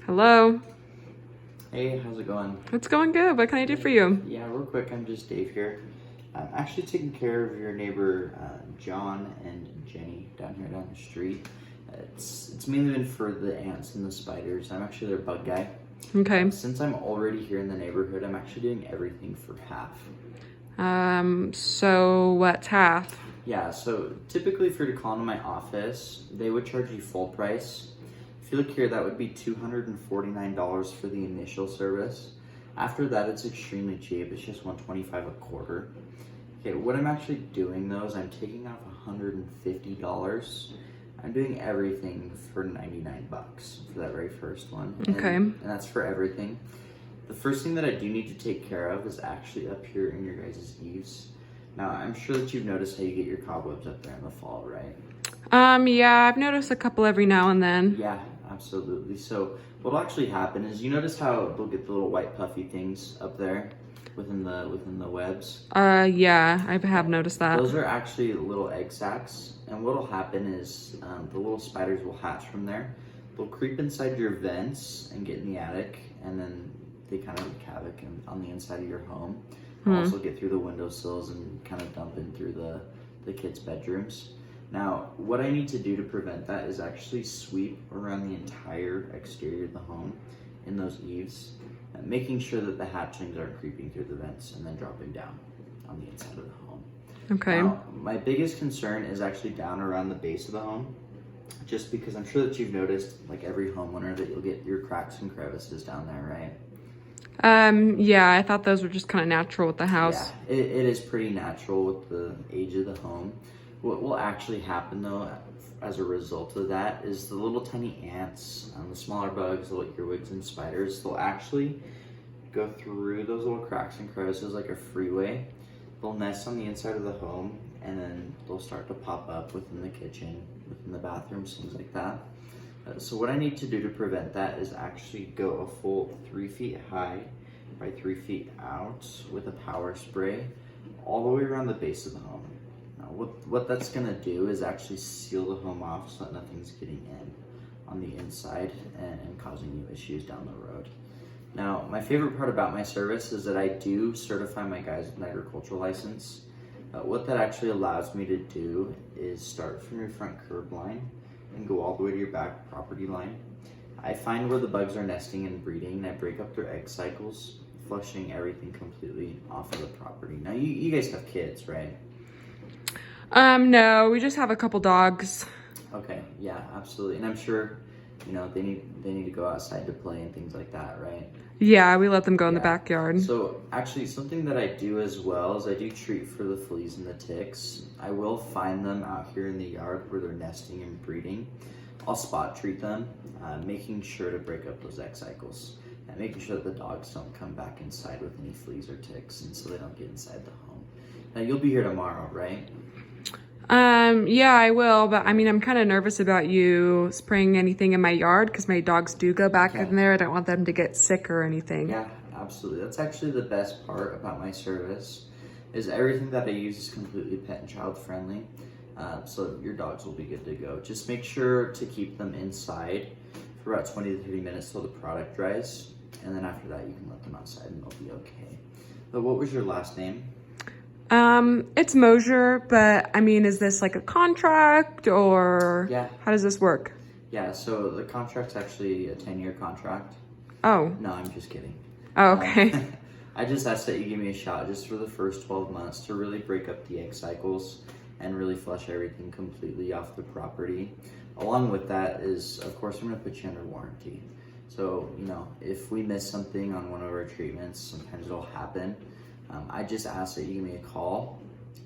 Hello. Hey, how's it going? It's going good. What can I do for you? Yeah, real quick, I'm just Dave here. I'm actually taking care of your neighbor John and Jenny down the street. It's mainly been for the ants and the spiders. I'm actually their bug guy. Okay. Since I'm already here in the neighborhood, I'm actually doing everything for half. So what's half? Yeah, so typically if you're to call into my office, they would charge you full price. If you look here, that would be $249 for the initial service. After that, it's extremely cheap. It's just $125 a quarter. Okay, what I'm actually doing though is I'm taking off $150. I'm doing everything for 99 bucks for that very first one. Okay. And that's for everything. The first thing that I do need to take care of is actually up here in your guys' eaves. Now, I'm sure that you've noticed how you get your cobwebs up there in the fall, right? Yeah, I've noticed a couple every now and then. Yeah, absolutely. So what'll actually happen is you notice how they'll get the little white puffy things up there within the webs? Yeah, I have noticed that. Those are actually little egg sacs, and what'll happen is the little spiders will hatch from there. They'll creep inside your vents and get in the attic, and then they kind of wreak havoc on the inside of your home. They'll also get through the windowsills and kind of dump in through the kids' bedrooms. Now, what I need to do to prevent that is actually sweep around the entire exterior of the home in those eaves, making sure that the hatchlings aren't creeping through the vents and then dropping down on the inside of the home. Okay. Now, my biggest concern is actually down around the base of the home, just because I'm sure that you've noticed, like every homeowner, that you'll get your cracks and crevices down there, right? Yeah, I thought those were just kind of natural with the house. Yeah, it is pretty natural with the age of the home. What will actually happen though, as a result of that, is the little tiny ants, the smaller bugs, the little earwigs and spiders, they'll actually go through those little cracks and crevices like a freeway. They'll nest on the inside of the home, and then they'll start to pop up within the kitchen, within the bathrooms, things like that. So what I need to do to prevent that is actually go a full 3 feet high by 3 feet out with a power spray all the way around the base of the home. Now what that's gonna do is actually seal the home off so that nothing's getting in on the inside and causing you issues down the road. Now, my favorite part about my service is that I do certify my guys with an agricultural license. What that actually allows me to do is start from your front curb line and go all the way to your back property line. I find where the bugs are nesting and breeding, and I break up their egg cycles, flushing everything completely off of the property. Now, you guys have kids, right? No, we just have a couple dogs. Okay, yeah, absolutely. And I'm sure, they need to go outside to play and things like that, right? Yeah, we let them go in the backyard. So actually something that I do as well is I do treat for the fleas and the ticks. I will find them out here in the yard where they're nesting and breeding. I'll spot treat them, making sure to break up those egg cycles and making sure that the dogs don't come back inside with any fleas or ticks, and so they don't get inside the home. Now you'll be here tomorrow, right? Yeah, I will, but I mean, I'm kind of nervous about you spraying anything in my yard because my dogs do go back in there. I don't want them to get sick or anything. Yeah, absolutely. That's actually the best part about my service, is everything that I use is completely pet and child friendly. So your dogs will be good to go. Just make sure to keep them inside for about 20 to 30 minutes till the product dries. And then after that, you can let them outside and they'll be okay. But what was your last name? It's Mosier, but I mean, is this like a contract or how does this work? Yeah, so the contract's actually a 10-year contract. Oh. No, I'm just kidding. Oh, okay. I just asked that you give me a shot just for the first 12 months to really break up the egg cycles and really flush everything completely off the property. Along with that is, of course, I'm gonna put you under warranty. So, if we miss something on one of our treatments, sometimes it'll happen. I just ask that you give me a call.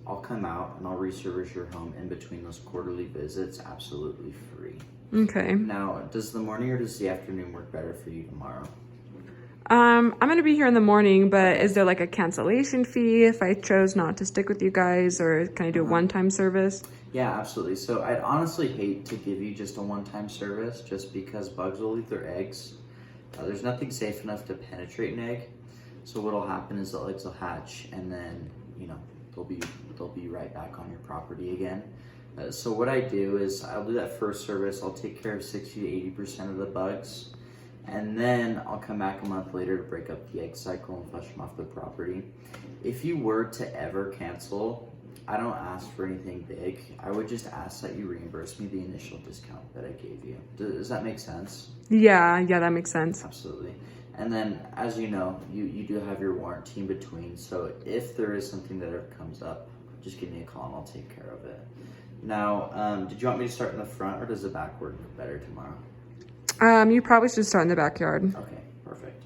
I'll come out and I'll reservice your home in between those quarterly visits, absolutely free. Okay. Now, does the morning or does the afternoon work better for you tomorrow? I'm gonna be here in the morning, but is there like a cancellation fee if I chose not to stick with you guys, or can I do a one-time service? Yeah, absolutely. So I'd honestly hate to give you just a one-time service just because bugs will leave their eggs. There's nothing safe enough to penetrate an egg. So what'll happen is the eggs will hatch, and then they'll be right back on your property again. So what I do is I'll do that first service. I'll take care of 60 to 80% of the bugs, And then I'll come back a month later to break up the egg cycle and flush them off the property. If you were to ever cancel, I don't ask for anything big. I would just ask that you reimburse me the initial discount that I gave you. Does that make sense? Yeah, that makes sense. Absolutely. And then, as you know, you do have your warranty in between. So if there is something that ever comes up, just give me a call and I'll take care of it. Now, did you want me to start in the front or does the back work better tomorrow? You probably should start in the backyard. Okay, perfect.